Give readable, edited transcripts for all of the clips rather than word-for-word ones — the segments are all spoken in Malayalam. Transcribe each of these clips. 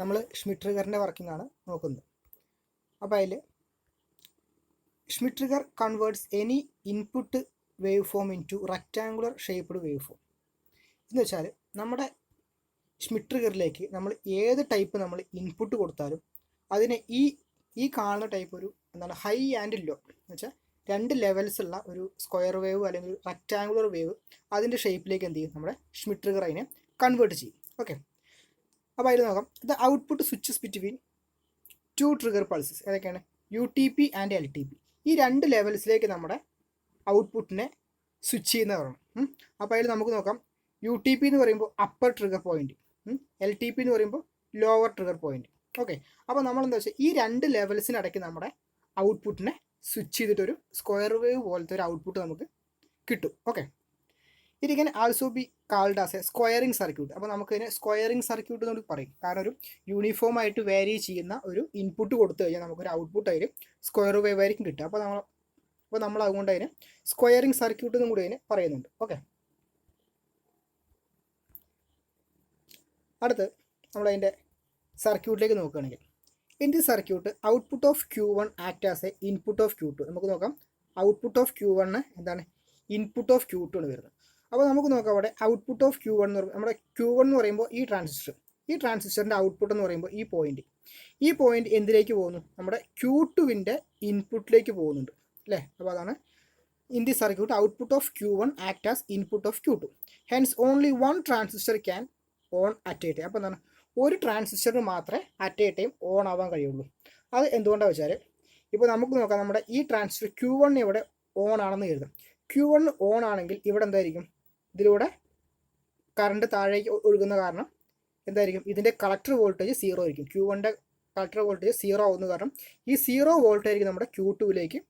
നമ്മൾ ഷ്മിറ്റ് ട്രിഗറിൻ്റെ വർക്കിംഗ് ആണ് നോക്കുന്നത്. അപ്പോൾ അതിൽ Schmitt trigger converts any input wave form into rectangular shaped wave form. എന്ന് വെച്ചാൽ നമ്മുടെ ഷ്മിറ്റ് ട്രിഗറിലേക്ക് നമ്മൾ ഏത് ടൈപ്പ് നമ്മൾ ഇൻപുട്ട് കൊടുത്താലും അതിനെ ഈ കാണുന്ന ടൈപ്പ് ഒരു എന്താണ് ഹൈ ആൻഡ് ലോ എന്ന് വെച്ചാൽ രണ്ട് ലെവൽസ് ഉള്ള ഒരു സ്ക്വയർ വേവ് അല്ലെങ്കിൽ റെക്റ്റാങ്കുലർ വേവ് അതിൻ്റെ ഷേപ്പിലേക്ക് എന്ത് ചെയ്യും നമ്മുടെ ഷ്മിറ്റ് ട്രിഗർ അതിനെ കൺവേർട്ട് ചെയ്യും. ഓക്കെ, അപ്പോൾ അതിൽ നോക്കാം. The output switches between two trigger pulses ഏതൊക്കെയാണ്? UTP and LTP. ഈ രണ്ട് ലെവൽസിലേക്ക് നമ്മുടെ ഔട്ട്പുട്ടിനെ സ്വിച്ച് ചെയ്യുന്നതാണ്. അപ്പോൾ അതിൽ നമുക്ക് നോക്കാം. UTP എന്ന് പറയുമ്പോൾ അപ്പർ ട്രിഗർ പോയിന്റ്, LTP എന്ന് പറയുമ്പോൾ ലോവർ ട്രിഗർ പോയിന്റ്. ഓക്കെ, അപ്പോൾ നമ്മളെന്താ വെച്ചാൽ ഈ രണ്ട് ലെവൽസിനിടയ്ക്ക് നമ്മുടെ ഔട്ട്പുട്ടിനെ സ്വിച്ച് ചെയ്തിട്ടൊരു സ്ക്വയർ വേവ് പോലത്തെ ഒരു ഔട്ട്പുട്ട് നമുക്ക് കിട്ടും. Okay, it can also be called as A squaring circuit. അപ്പോൾ നമുക്കതിനെ സ്ക്വയറിംഗ് സർക്യൂട്ട് എന്ന് പറയും. കാരണം ഒരു യൂണിഫോം ആയിട്ട് വേരി ചെയ്യുന്ന ഒരു ഇൻപുട്ട് കൊടുത്തു കഴിഞ്ഞാൽ നമുക്കൊരു ഔട്ട്പുട്ട് അതിൽ സ്ക്വയർ വേവ് ആയിരിക്കും കിട്ടുക. അപ്പോൾ നമ്മൾ അതുകൊണ്ട് അതിനെ സ്ക്വയറിംഗ് സർക്യൂട്ട് എന്നും കൂടി അതിനെ പറയുന്നുണ്ട്. ഓക്കെ, അടുത്ത് നമ്മളതിൻ്റെ സർക്യൂട്ടിലേക്ക് നോക്കുകയാണെങ്കിൽ in the circuit output of Q1 act as A input of Q2. നമുക്ക് നോക്കാം. ഔട്ട്പുട്ട് ഓഫ് Q1 എന്താണ്? ഇൻപുട്ട് ഓഫ് Q2 ആണ് വരുന്നത്. അപ്പോൾ നമുക്ക് നോക്കാം അവിടെ ഔട്ട്പുട്ട് ഓഫ് Q1 എന്ന് പറയുമ്പോൾ നമ്മുടെ Q1 എന്ന് പറയുമ്പോൾ ഈ ട്രാൻസിസ്റ്ററിൻ്റെ ഔട്ട്പുട്ട് എന്ന് പറയുമ്പോൾ ഈ പോയിന്റ് എന്തിലേക്ക് പോകുന്നു? നമ്മുടെ Q2വിൻ്റെ ഇൻപുട്ടിലേക്ക് പോകുന്നുണ്ട് അല്ലേ? അപ്പോൾ അതാണ് in the circuit output of Q1 act as input of Q2. Hence only one transistor can on at A time. അപ്പോൾ എന്താണ്? ഒരു ട്രാൻസിസ്റ്ററിന് മാത്രമേ അറ്റ് എ ടൈം ഓൺ ആവാൻ കഴിയുള്ളൂ. അത് എന്തുകൊണ്ടാണെന്ന് വെച്ചാൽ ഇപ്പോൾ നമുക്ക് നോക്കാം. നമ്മുടെ ഈ ട്രാൻസിസ്റ്റർ Q1 ഇവിടെ ഓൺ ആണെന്ന് കരുതാം. Q1 ഓൺ ആണെങ്കിൽ ഇവിടെ എന്തായിരിക്കും? ഇതിലൂടെ കറണ്ട് താഴേക്ക് ഒഴുകുന്ന കാരണം എന്തായിരിക്കും? ഇതിൻ്റെ കളക്ടർ വോൾട്ടേജ് 0 ആയിരിക്കും. Q1ൻ്റെ കളക്ടർ വോൾട്ടേജ് 0 ആവുന്ന കാരണം ഈ 0 വോൾട്ടേജ് ആയിരിക്കും നമ്മുടെ Q2വിലേക്ക്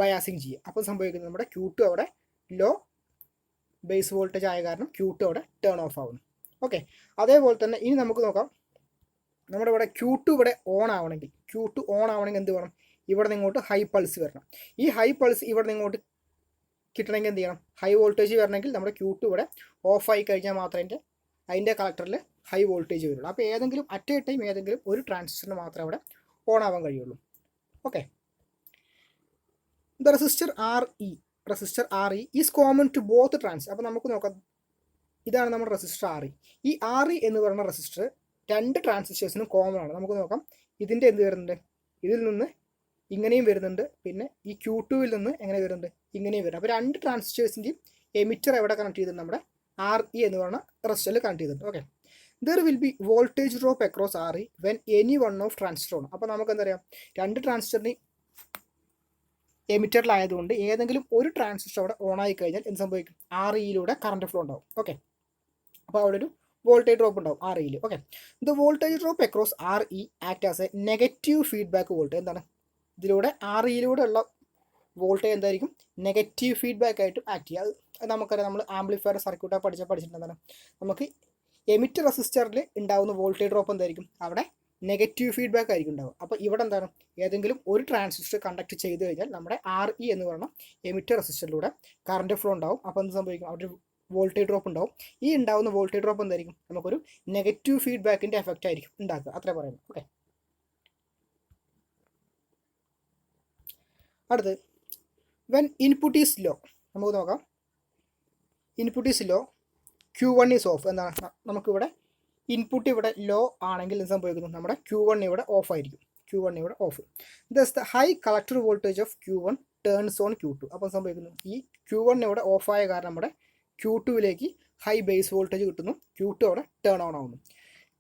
ബയാസിങ് ചെയ്യുക. അപ്പോൾ സംഭവിക്കുന്നത് നമ്മുടെ Q2 അവിടെ ലോ ബേസ് വോൾട്ടേജ് ആയ കാരണം Q2 അവിടെ ടേൺ ഓഫ് ആവുന്നു. ഓക്കെ, അതേപോലെ തന്നെ ഇനി നമുക്ക് നോക്കാം. നമ്മുടെ ഇവിടെ Q2 ഇവിടെ ഓൺ ആവണമെങ്കിൽ എന്ത് വേണം? ഇവിടെ നിന്ന് ഇങ്ങോട്ട് ഹൈ പൾസ് വരണം. ഈ ഹൈ പൾസ് ഇവിടെ നിന്ന് ഇങ്ങോട്ട് കിട്ടണമെങ്കിൽ എന്ത് ചെയ്യണം? ഹൈ വോൾട്ടേജ് വരണമെങ്കിൽ നമ്മുടെ Q2 ഇവിടെ ഓഫായി കഴിഞ്ഞാൽ മാത്രമേ അതിൻ്റെ കളക്ടറിൽ ഹൈ വോൾട്ടേജ് വരുള്ളൂ. അപ്പോൾ ഏതെങ്കിലും അറ്റ് എ ടൈം ഏതെങ്കിലും ഒരു ട്രാൻസിസ്റ്ററിന് മാത്രമേ അവിടെ ഓൺ ആവാൻ കഴിയുള്ളൂ. Okay, the resistor RE is common to both അപ്പോൾ നമുക്ക് നോക്കാം. ഇതാണ് നമ്മുടെ റെസിസ്റ്റർ RE. ഈ RE എന്ന് പറയുന്ന റെസിസ്റ്റർ രണ്ട് ട്രാൻസിസ്റ്റേഴ്സിനും കോമൺ ആണ്. നമുക്ക് നോക്കാം. ഇതിൻ്റെ എന്ത് വരുന്നുണ്ട്? ഇതിൽ നിന്ന് ഇങ്ങനെയും വരുന്നുണ്ട്, പിന്നെ ഈ Q2വിൽ നിന്ന് എങ്ങനെ വരുന്നുണ്ട്? ഇങ്ങനെയും വരുന്നത്. അപ്പോൾ രണ്ട് ട്രാൻസിസ്റ്റേഴ്സിൻ്റെയും എമിറ്റർ എവിടെ കണക്ട് ചെയ്തിട്ടുണ്ട്? നമ്മുടെ RE എന്ന് പറയുന്ന റെസിസ്റ്ററിൽ കണക്ട് ചെയ്തിട്ടുണ്ട്. Okay, there will be voltage drop across RE when any one of transistor on. അപ്പോൾ നമുക്ക് എന്താ പറയുക? രണ്ട് ട്രാൻസിസ്റ്ററിൻ്റെയും എമിറ്ററിലായതുകൊണ്ട് ഏതെങ്കിലും ഒരു ട്രാൻസിസ്റ്റർ അവിടെ ഓൺ ആയി കഴിഞ്ഞാൽ എന്ത് സംഭവിക്കും? REയിലൂടെ കറണ്ട് ഫ്ലോ ഉണ്ടാവും. ഓക്കെ, അപ്പോൾ അവിടെ ഒരു വോൾട്ടേജ് ഡ്രോപ്പ് ഉണ്ടാവും REയിൽ. Okay, the voltage drop across RE act as a negative feedback voltage. എന്താണ്? ഇതിലൂടെ REയിലൂടെ ഉള്ള വോൾട്ടേജ് എന്തായിരിക്കും? നെഗറ്റീവ് ഫീഡ്ബാക്ക് ആയിട്ട് ആക്ട് ചെയ്യുക. അത് നമുക്കറിയാം. നമ്മൾ ആംപ്ലിഫയർ സർക്യൂട്ട് പഠിച്ചിട്ടുണ്ടെന്നാണ്. നമുക്ക് എമിറ്റർ റെസിസ്റ്ററിൽ ഉണ്ടാകുന്ന വോൾട്ടേജ് ഡ്രോപ്പ് എന്തായിരിക്കും? അവിടെ നെഗറ്റീവ് ഫീഡ്ബാക്ക് ആയിരിക്കും ഉണ്ടാവും. അപ്പോൾ ഇവിടെ എന്താണ്? ഏതെങ്കിലും ഒരു ട്രാൻസിസ്റ്റർ കണ്ടക്ട് ചെയ്ത് കഴിഞ്ഞാൽ നമ്മുടെ RE എന്ന് പറയുന്ന എമിറ്റർ റെസിസ്റ്ററിലൂടെ കറണ്ട് ഫ്ലോ ഉണ്ടാവും. അപ്പോൾ എന്ത് സംഭവിക്കും? അവിടെ വോൾട്ടേജ് ഡ്രോപ്പ് ഉണ്ടാവും. ഈ ഉണ്ടാകുന്ന വോൾട്ടേജ് ഡ്രോപ്പ് എന്തായിരിക്കും? നമുക്കൊരു നെഗറ്റീവ് ഫീഡ്ബാക്കിൻ്റെ എഫക്റ്റ് ആയിരിക്കും ഉണ്ടാക്കുക. അത്രേ പറയുന്നത്. ഓക്കെ, അടുത്ത് വെൻ ഇൻപുട്ട് ഈസ് ലോ. നമുക്ക് നോക്കാം. Input is low, Q1 is off. എന്താണ്? നമുക്കിവിടെ ഇൻപുട്ട് ഇവിടെ ലോ ആണെങ്കിൽ എന്ത് സംഭവിക്കുന്നു? നമ്മുടെ Q1 ഇവിടെ ഓഫ് ആയിരിക്കും. Q1 ഇവിടെ off. Thus the high collector voltage of Q1 turns on Q2. അപ്പോൾ സംഭവിക്കുന്നു ഈ Q1 ഇവിടെ ഓഫായ കാരണം നമ്മുടെ Q2വിലേക്ക് ഹൈ ബേസ് വോൾട്ടേജ് കിട്ടുന്നു. Q2 അവിടെ ടേൺ ഓൺ ആവുന്നു.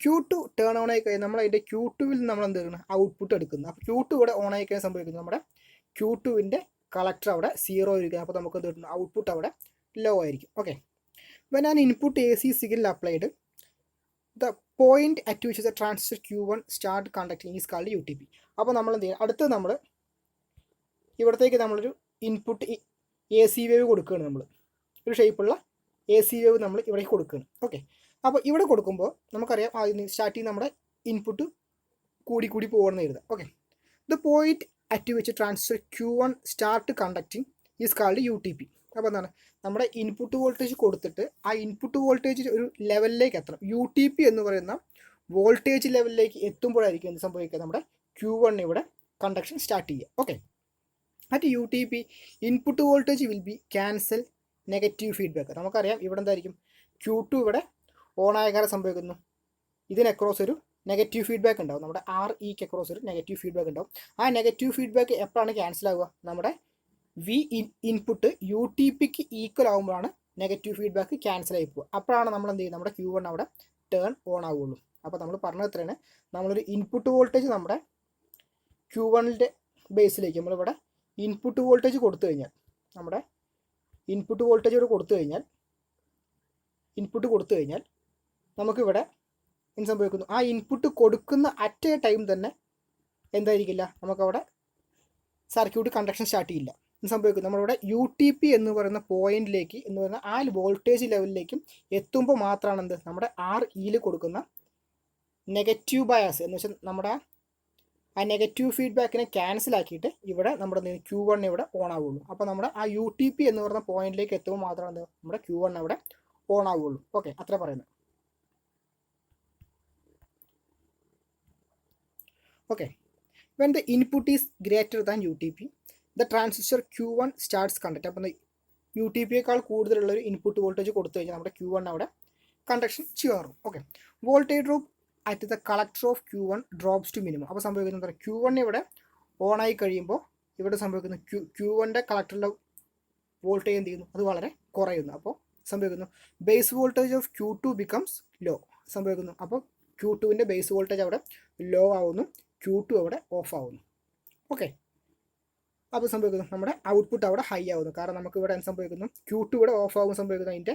Q2 ടേൺ ഓൺ ആയി കഴിഞ്ഞാൽ നമ്മൾ അതിൻ്റെ Q2വിൽ നമ്മൾ എന്ത് ചെയ്യുന്നത്? ഔട്ട്പുട്ട് എടുക്കുന്നു. അപ്പോൾ Q2 ഇവിടെ ഓൺ ആയി കഴിഞ്ഞാൽ സംഭവിക്കുന്നു നമ്മുടെ Q2വിൻ്റെ കളക്ടർ അവിടെ 0 ആയിരിക്കും. അപ്പോൾ നമുക്ക് എന്ത് കിട്ടുന്നു? ഔട്ട്പുട്ട് അവിടെ ലോ ആയിരിക്കും. Okay, when an input AC signal applied the point at which the transistor Q1 start conducting is called UTP. അപ്പോൾ നമ്മൾ എന്ത് ചെയ്യും? അടുത്ത് നമ്മൾ ഇവിടത്തേക്ക് നമ്മളൊരു ഇൻപുട്ട് AC വേവ് കൊടുക്കുകയാണ്. നമ്മൾ ഒരു ഷേപ്പുള്ള AC വേവ് നമ്മൾ ഇവിടെ കൊടുക്കുകയാണ്. ഓക്കെ, അപ്പോൾ ഇവിടെ കൊടുക്കുമ്പോൾ നമുക്കറിയാം സ്റ്റാർട്ട് ചെയ്യുന്ന നമ്മുടെ ഇൻപുട്ട് കൂടി പോകുമെന്ന് എഴുതാം. Okay, the point at which transistor Q1 start conducting is called UTP. അപ്പോൾ എന്താണ്? നമ്മുടെ ഇൻപുട്ട് വോൾട്ടേജ് കൊടുത്തിട്ട് ആ ഇൻപുട്ട് വോൾട്ടേജ് ഒരു ലെവലിലേക്ക് എത്തണം. UTP എന്ന് പറയുന്ന വോൾട്ടേജ് ലെവലിലേക്ക് എത്തുമ്പോഴായിരിക്കും എന്ത് സംഭവിക്കുക, നമ്മുടെ Q1 ഇവിടെ കണ്ടക്ഷൻ സ്റ്റാർട്ട് ചെയ്യുക. Okay, at UTP input voltage will be cancel negative feedback. നമുക്കറിയാം ഇവിടെ എന്തായിരിക്കും, Q2 ഇവിടെ ഓൺ ആയ കാരണം സംഭവിക്കുന്നു, ഇതിന് അക്രോസ് ഒരു നെഗറ്റീവ് ഫീഡ്ബാക്ക് ഉണ്ടാവും, നമ്മുടെ REക്ക് അക്രോസ് ഒരു നെഗറ്റീവ് ഫീഡ്ബാക്ക് ഉണ്ടാവും. ആ നെഗറ്റീവ് ഫീഡ്ബാക്ക് എപ്പോഴാണ് ക്യാൻസൽ ആവുക, നമ്മുടെ ഇൻപുട്ട് UTPക്ക് ഈക്വൽ ആകുമ്പോഴാണ് നെഗറ്റീവ് ഫീഡ്ബാക്ക് ക്യാൻസൽ ആയി പോകുക. അപ്പോഴാണ് നമ്മൾ എന്ത് ചെയ്യും, നമ്മുടെ Q1 അവിടെ ടേൺ ഓൺ ആവുള്ളൂ. അപ്പോൾ നമ്മൾ പറഞ്ഞത് എത്രയാണ്, നമ്മളൊരു ഇൻപുട്ട് വോൾട്ടേജ് നമ്മുടെ Q1ൻ്റെ ബേസിലേക്ക് നമ്മളിവിടെ ഇൻപുട്ട് വോൾട്ടേജ് കൊടുത്തു കഴിഞ്ഞാൽ, നമ്മുടെ ഇൻപുട്ട് വോൾട്ടേജ് ഇവിടെ കൊടുത്തു കഴിഞ്ഞാൽ നമുക്കിവിടെ എന്ത് സംഭവിക്കുന്നു, ആ ഇൻപുട്ട് കൊടുക്കുന്ന അറ്റ് എ ടൈം തന്നെ എന്തായിരിക്കില്ല, നമുക്കവിടെ സർക്യൂട്ട് കണ്ടക്ഷൻ സ്റ്റാർട്ട് ചെയ്യില്ല. എന്ത് സംഭവിക്കും, നമ്മളിവിടെ UTP എന്ന് പറയുന്ന പോയിന്റിലേക്ക് എന്ന് പറയുന്ന ആ വോൾട്ടേജ് ലെവലിലേക്കും എത്തുമ്പോൾ മാത്രമാണ് എന്ത്, നമ്മുടെ REയിൽ കൊടുക്കുന്ന നെഗറ്റീവ് ബയാസ് എന്ന് വെച്ചാൽ നമ്മുടെ ആ നെഗറ്റീവ് ഫീഡ്ബാക്കിനെ ക്യാൻസൽ ആക്കിയിട്ട് ഇവിടെ നമ്മുടെ Q1 ഇവിടെ ഓൺ ആവുള്ളൂ. അപ്പോൾ നമ്മുടെ ആ UTP എന്ന് പറയുന്ന പോയിന്റിലേക്ക് എത്തുമ്പോൾ മാത്രമാണ് നമ്മുടെ Q1 അവിടെ ഓൺ ആവുള്ളൂ. ഓക്കെ, അത്ര പറയുന്നത്. Okay, when the input is greater than UTP the transistor Q1 starts conduct. അപ്പം UTPയേക്കാൾ കൂടുതലുള്ള ഒരു ഇൻപുട്ട് വോൾട്ടേജ് കൊടുത്തു കഴിഞ്ഞാൽ നമ്മുടെ Q1 അവിടെ കണ്ടക്ഷൻ ചെയ്യാറും. Okay, voltage drop at the collector of Q1 drops to minimum. അപ്പോൾ സംഭവിക്കുന്നത് എന്താ, Q1 ഇവിടെ ഓൺ ആയി കഴിയുമ്പോൾ ഇവിടെ സംഭവിക്കുന്നു Q1ൻ്റെ കളക്ടറിലെ വോൾട്ടേജ് എന്ത് ചെയ്യുന്നു, അത് വളരെ കുറയുന്നു. അപ്പോൾ സംഭവിക്കുന്നു base voltage of Q2 becomes low സംഭവിക്കുന്നു. അപ്പോൾ Q2ൻ്റെ ബേസ് വോൾട്ടേജ് അവിടെ ലോ ആവുന്നു, Q2 അവിടെ ഓഫ് ആവുന്നു. ഓക്കെ, അപ്പോൾ സംഭവിക്കുന്നു നമ്മുടെ ഔട്ട്പുട്ട് അവിടെ ഹൈ ആവുന്നു. കാരണം നമുക്ക് ഇവിടെ എന്ത് സംഭവിക്കുന്നു, Q2 ഇവിടെ ഓഫ് ആവുമ്പോൾ സംഭവിക്കുന്നു അതിൻ്റെ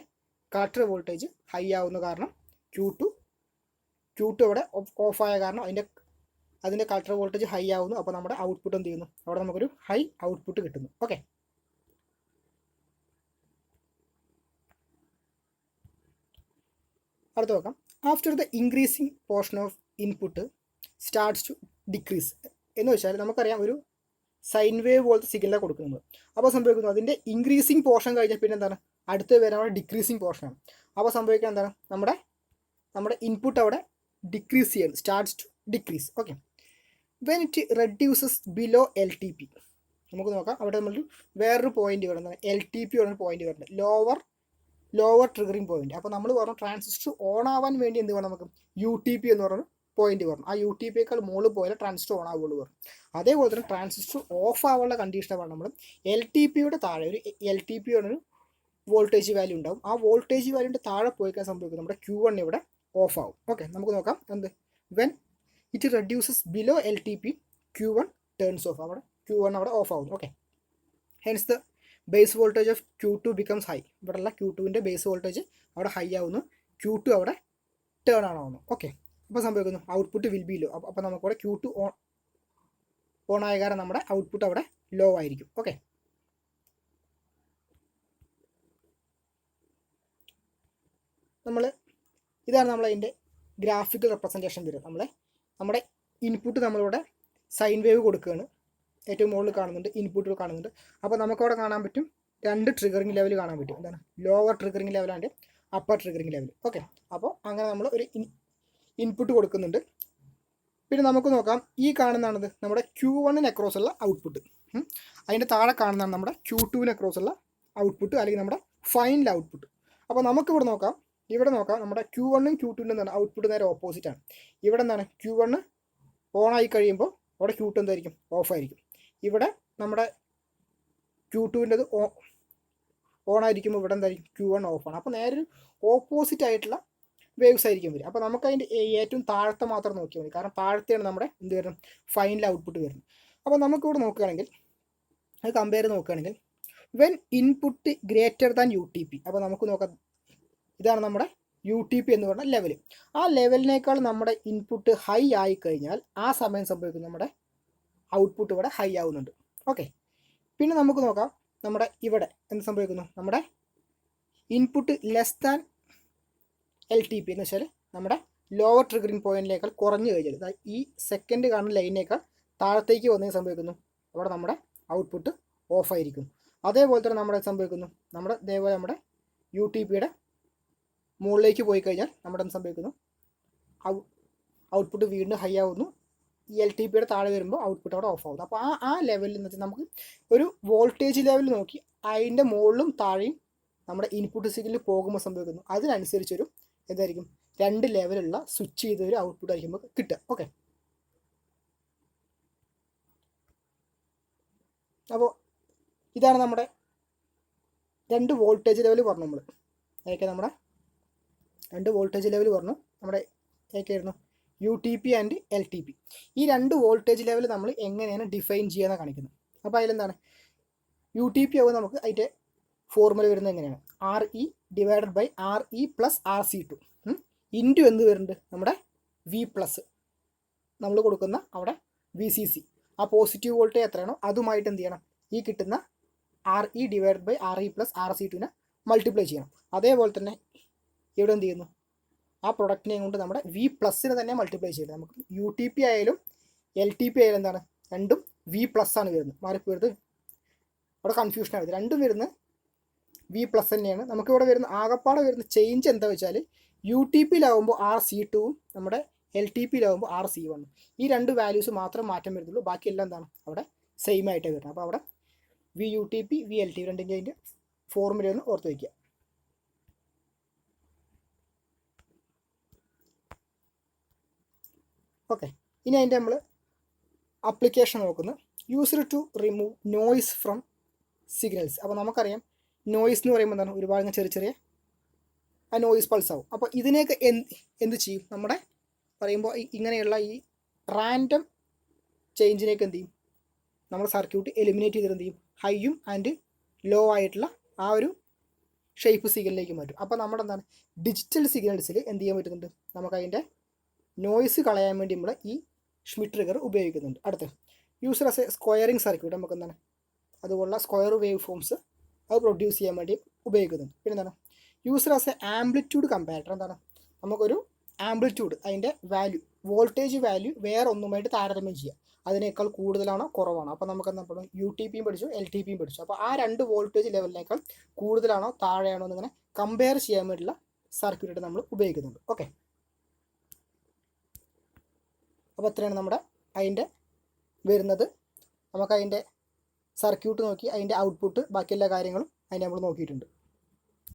കളക്ടർ വോൾട്ടേജ് ഹൈ ആവുന്ന കാരണം Q2 അവിടെ ഓഫായ കാരണം അതിൻ്റെ കളക്ടർ വോൾട്ടേജ് ഹൈ ആവുന്നു. അപ്പോൾ നമ്മുടെ ഔട്ട്പുട്ട് എന്ത് ചെയ്യുന്നു, അവിടെ നമുക്കൊരു ഹൈ ഔട്ട്പുട്ട് കിട്ടുന്നു. ഓക്കെ, അടുത്ത് നോക്കാം. After the increasing portion of input starts to decrease എന്ന് വെച്ചാൽ നമുക്കറിയാം ഒരു സൈൻ വേവ് പോലത്തെ സിഗ്നലാണ് കൊടുക്കുന്നത്. അപ്പോൾ സംഭവിക്കുന്നു അതിൻ്റെ ഇൻക്രീസിങ് പോർഷൻ കഴിഞ്ഞാൽ പിന്നെ എന്താണ്, അടുത്ത് വരുന്ന ഡിക്രീസിങ് പോർഷനാണ്. അപ്പോൾ സംഭവിക്കുക എന്താണ്, നമ്മുടെ ഇൻപുട്ട് അവിടെ ഡിക്രീസ് ചെയ്യണം, starts to decrease. Okay, when it reduces below LTP നമുക്ക് നോക്കാം. അവിടെ നമ്മൾ വേറൊരു പോയിന്റ് വരുന്നത് LTP പറയുന്ന പോയിന്റ് വരുന്നത് ലോവർ ട്രിഗറിങ് പോയിന്റ്. അപ്പോൾ നമ്മൾ പറഞ്ഞു ട്രാൻസിസ്റ്റർ ഓൺ ആവാൻ വേണ്ടി എന്ത് വേണം, നമുക്ക് UTP എന്ന് പറയുന്ന പോയിന്റ് പറഞ്ഞു. ആ UTPയേക്കാൾ മുകളിൽ പോയാൽ ട്രാൻസിസ്റ്റർ ഓൺ ആവുള്ളൂ പറഞ്ഞു. അതേപോലെ തന്നെ ട്രാൻസിസ്റ്റർ ഓഫ് ആവാനുള്ള കണ്ടീഷനാണ് നമ്മൾ LTPയുടെ താഴെ ഒരു LTP ഒരു വോൾട്ടേജ് വാല്യൂ ഉണ്ടാവും. ആ വോൾട്ടേജ് വാല്യൂൻ്റെ താഴെ പോയിക്കാൻ സംഭവിക്കും നമ്മുടെ Q1 ഇവിടെ ഓഫ് ആവും. ഓക്കെ, നമുക്ക് നോക്കാം എന്ത്, when it reduces below LTP Q1 turns of. അവിടെ Q1 അവിടെ ഓഫ് ആവുന്നു. Okay, hence the base voltage of Q2 becomes high. ഇവിടെയുള്ള Q2ൻ്റെ ബേസ് വോൾട്ടേജ് അവിടെ ഹൈ ആവുന്നു, Q2 അവിടെ ടേൺ ആണ് ആവുന്നു. ഓക്കെ, അപ്പോൾ സംഭവിക്കുന്നു ഔട്ട്പുട്ട് വിൽ ബി ലോ. അപ്പോൾ നമുക്കവിടെ Q2 ഓൺ ആയ കാരണം നമ്മുടെ ഔട്ട്പുട്ട് അവിടെ ലോ ആയിരിക്കും. ഓക്കെ, ഇതാണ് നമ്മളതിൻ്റെ ഗ്രാഫിക്കൽ റെപ്രസെൻറ്റേഷൻ വരുന്നത്. നമ്മുടെ ഇൻപുട്ട് നമ്മളിവിടെ സൈൻ വേവ് കൊടുക്കുകയാണ്, ഏറ്റവും മുകളിൽ കാണുന്നുണ്ട്, ഇൻപുട്ട് കാണുന്നുണ്ട്. അപ്പോൾ നമുക്കവിടെ കാണാൻ പറ്റും രണ്ട് ട്രിഗറിങ് ലെവൽ കാണാൻ പറ്റും. എന്താണ്, ലോവർ ട്രിഗറിങ് ലെവലാണ്ട് അപ്പർ ട്രിഗറിങ് ലെവൽ. ഓക്കെ, അപ്പോൾ അങ്ങനെ നമ്മൾ ഒരു ഇൻപുട്ട് കൊടുക്കുന്നുണ്ട്. പിന്നെ നമുക്ക് നോക്കാം, ഈ കാണുന്നതാണത് നമ്മുടെ Q1 അക്രോസ് ഉള്ള ഔട്ട്പുട്ട്. അതിൻ്റെ താഴെ കാണുന്നതാണ് നമ്മുടെ Q2 അക്രോസ് ഉള്ള ഔട്ട്പുട്ട് അല്ലെങ്കിൽ നമ്മുടെ ഫൈനൽ ഔട്ട്പുട്ട്. അപ്പോൾ നമുക്കിവിടെ നോക്കാം, നമ്മുടെ Q1 Q2 എന്താണ് ഔട്ട്പുട്ട് നേരെ ഓപ്പോസിറ്റ് ആണ്. ഇവിടെ എന്താണ് Q1 ഓൺ ആയി കഴിയുമ്പോൾ അവിടെ Q2 എന്തായിരിക്കും, ഓഫ് ആയിരിക്കും. ഇവിടെ നമ്മുടെ Q2ൻ്റെത് ഓൺ ആയിരിക്കുമ്പോൾ ഇവിടെ എന്തായിരിക്കും, Q1 ഓഫാണ്. അപ്പോൾ നേരെ ഓപ്പോസിറ്റ് ആയിട്ടുള്ള വേവ്സ് ആയിരിക്കും വരും. അപ്പോൾ നമുക്ക് അതിൻ്റെ ഏറ്റവും താഴത്തെ മാത്രം നോക്കിയാൽ മതി, കാരണം താഴത്തെയാണ് നമ്മുടെ എന്ത് വരുന്നത്, ഫൈനൽ ഔട്ട്പുട്ട് വരുന്നത്. അപ്പോൾ നമുക്കിവിടെ നോക്കുകയാണെങ്കിൽ അത് കമ്പയർ നോക്കുകയാണെങ്കിൽ when input greater than UTP. അപ്പോൾ നമുക്ക് നോക്കാം, ഇതാണ് നമ്മുടെ UTP എന്ന് പറഞ്ഞ ലെവൽ. ആ ലെവലിനേക്കാൾ നമ്മുടെ ഇൻപുട്ട് ഹൈ ആയി കഴിഞ്ഞാൽ ആ സമയം സംഭവിക്കും നമ്മുടെ ഔട്ട്പുട്ട് ഇവിടെ ഹൈ ആവുന്നുണ്ട്. ഓക്കെ, പിന്നെ നമുക്ക് നോക്കാം നമ്മുടെ ഇവിടെ എന്ത് സംഭവിക്കുന്നു, നമ്മുടെ ഇൻപുട്ട് ലെസ് ദാൻ LTP എന്ന് വെച്ചാൽ നമ്മുടെ ലോവർ ട്രിഗറിങ് പോയിന്റിനേക്കാൾ കുറഞ്ഞു കഴിഞ്ഞാൽ ഈ സെക്കൻഡ് കാണുന്ന ലൈനേക്കാൾ താഴത്തേക്ക് വന്നേ സംഭവിക്കുന്നു, അവിടെ നമ്മുടെ ഔട്ട്പുട്ട് ഓഫായിരിക്കും. അതേപോലെ തന്നെ നമ്മുടെ സംഭവിക്കുന്നു, ഇതേപോലെ നമ്മുടെ UTPയുടെ മുകളിലേക്ക് പോയി കഴിഞ്ഞാൽ നമ്മുടെ എന്ത് സംഭവിക്കുന്നു, ഔട്ട്പുട്ട് വീണ്ടും ഹൈ ആവുന്നു. ഈ LTPയുടെ താഴെ വരുമ്പോൾ ഔട്ട്പുട്ട് അവിടെ ഓഫ് ആവുന്നു. അപ്പോൾ ആ ലെവലിൽ എന്ന് വെച്ചാൽ നമുക്ക് ഒരു വോൾട്ടേജ് ലെവൽ നോക്കി അതിൻ്റെ മുകളിലും താഴെയും നമ്മുടെ ഇൻപുട്ട് സിഗ്നൽ പോകുമ്പോൾ സംഭവിക്കുന്നു. അതിനനുസരിച്ചൊരു എന്തായിരിക്കും 2 ലെവലുള്ള സ്വിച്ച് ചെയ്ത ഒരു ഔട്ട്പുട്ട് ആയിരിക്കും നമുക്ക് കിട്ടുക. ഓക്കെ, അപ്പോൾ ഇതാണ് നമ്മുടെ 2 വോൾട്ടേജ് ലെവൽ പറഞ്ഞു. നമ്മൾ ഏതൊക്കെ നമ്മുടെ 2 വോൾട്ടേജ് ലെവൽ പറഞ്ഞു. നമ്മുടെ ഏതൊക്കെയായിരുന്നു? UTP and LTP. ഈ 2 വോൾട്ടേജ് ലെവൽ നമ്മൾ എങ്ങനെയാണ് ഡിഫൈൻ ചെയ്യാന്ന് കാണിക്കുന്നത്. അപ്പോൾ അതിലെന്താണ് UTP ആവുമ്പോൾ നമുക്ക് അതിൻ്റെ ഫോർമുല വരുന്നത് എങ്ങനെയാണ്? RE divided by RE plus RC2 into എന്ത് വരുന്നുണ്ട്? നമ്മുടെ V പ്ലസ് നമ്മൾ കൊടുക്കുന്ന അവിടെ VCC, ആ പോസിറ്റീവ് വോൾട്ടേജ് എത്രയാണോ അതുമായിട്ട് എന്ത് ചെയ്യണം? ഈ കിട്ടുന്ന RE divided by RE plus RC2നെ മൾട്ടിപ്ലൈ ചെയ്യണം. അതേപോലെ തന്നെ ഇവിടെ എന്ത് ചെയ്യുന്നു? ആ പ്രൊഡക്റ്റിനെയും കൊണ്ട് നമ്മുടെ V പ്ലസിനെ തന്നെ മൾട്ടിപ്ലൈ ചെയ്യണം. നമുക്ക് UTP ആയാലും LTP ആയാലും എന്താണ്? രണ്ടും V പ്ലസ് ആണ് വരുന്നത്. മാറിപ്പോൾ വരുന്നത് അവിടെ കൺഫ്യൂഷൻ ആയത്. രണ്ടും വരുന്നത് V പ്ലസ് തന്നെയാണ്. നമുക്കിവിടെ വരുന്ന ആകപ്പാടെ വരുന്ന ചേഞ്ച് എന്താ വെച്ചാൽ UTPയിലാവുമ്പോൾ RC2ഉം നമ്മുടെ LTPയിലാവുമ്പോൾ RC1ഉം ഈ 2 വാല്യൂസ് മാത്രം മാറ്റം വരുന്നുള്ളൂ. ബാക്കിയെല്ലാം എന്താണ് അവിടെ സെയിം ആയിട്ടേ വരുന്നത്. അപ്പോൾ അവിടെ VUTP VLTP രണ്ടിൻ്റെ അതിൻ്റെ ഫോർമുല ഒന്ന് ഓർത്ത് വയ്ക്കുക. ഓക്കെ, ഇനി അതിൻ്റെ നമ്മൾ അപ്ലിക്കേഷൻ നോക്കുന്നത് user to remove noise from signals. അപ്പോൾ നമുക്കറിയാം നോയ്സ് എന്ന് പറയുമ്പോൾ എന്താണ്? ഒരുപാട് ചെറിയ ചെറിയ ആ നോയ്സ് പൾസ് ആവും. അപ്പോൾ ഇതിനെയൊക്കെ എന്ത് ചെയ്യും? നമ്മുടെ പറയുമ്പോൾ ഇങ്ങനെയുള്ള ഈ റാൻഡം ചേഞ്ചിനെയൊക്കെ എന്ത് ചെയ്യും? നമ്മുടെ സർക്യൂട്ട് എലിമിനേറ്റ് ചെയ്തിട്ട് എന്ത് ചെയ്യും? ഹൈയും ആൻഡ് ലോ ആയിട്ടുള്ള ആ ഒരു ഷേപ്പ് സിഗ്നലിലേക്ക് മാറ്റും. അപ്പോൾ നമ്മുടെ എന്താണ് ഡിജിറ്റൽ സിഗ്നൽസിൽ എന്ത് ചെയ്യാൻ പറ്റുന്നുണ്ട്? നമുക്ക് അതിൻ്റെ നോയ്സ് കളയാൻ വേണ്ടി നമ്മൾ ഈ ഷ്മിറ്റ് ട്രിഗർ ഉപയോഗിക്കുന്നുണ്ട്. അടുത്ത് user as A squaring circuit നമുക്ക് എന്താണ് അതുപോലുള്ള സ്ക്വയർ വേവ് ഫോംസ് അത് പ്രൊഡ്യൂസ് ചെയ്യാൻ വേണ്ടി ഉപയോഗിക്കുന്നുണ്ട്. പിന്നെ എന്താണ് user as A amplitude comparator. എന്താണ് നമുക്കൊരു ആംപ്ലിറ്റ്യൂഡ് അതിൻ്റെ വാല്യൂ വോൾട്ടേജ് വാല്യൂ വേറെ ഒന്നുമായിട്ട് താരതമ്യം ചെയ്യാം. അതിനേക്കാൾ കൂടുതലാണോ കുറവാണോ? അപ്പോൾ നമുക്ക് എന്താ പറയുക? UTPയും പഠിച്ചു LTPയും പഠിച്ചു. അപ്പോൾ ആ 2 വോൾട്ടേജ് ലെവലിനേക്കാൾ കൂടുതലാണോ താഴെയാണോ എന്നിങ്ങനെ കമ്പയർ ചെയ്യാൻ വേണ്ടിയുള്ള സർക്യൂട്ട് നമ്മൾ ഉപയോഗിക്കുന്നുണ്ട്. ഓക്കെ, അപ്പോൾ എത്രയാണ് നമ്മുടെ അതിൻ്റെ വരുന്നത്? നമുക്ക് അതിൻ്റെ സർക്യൂട്ട് നോക്കി അതിൻ്റെ ഔട്ട്പുട്ട് ബാക്കി എല്ലാ കാര്യങ്ങളും അതിൻ്റെ നമ്മൾ നോക്കിയിട്ടുണ്ട്.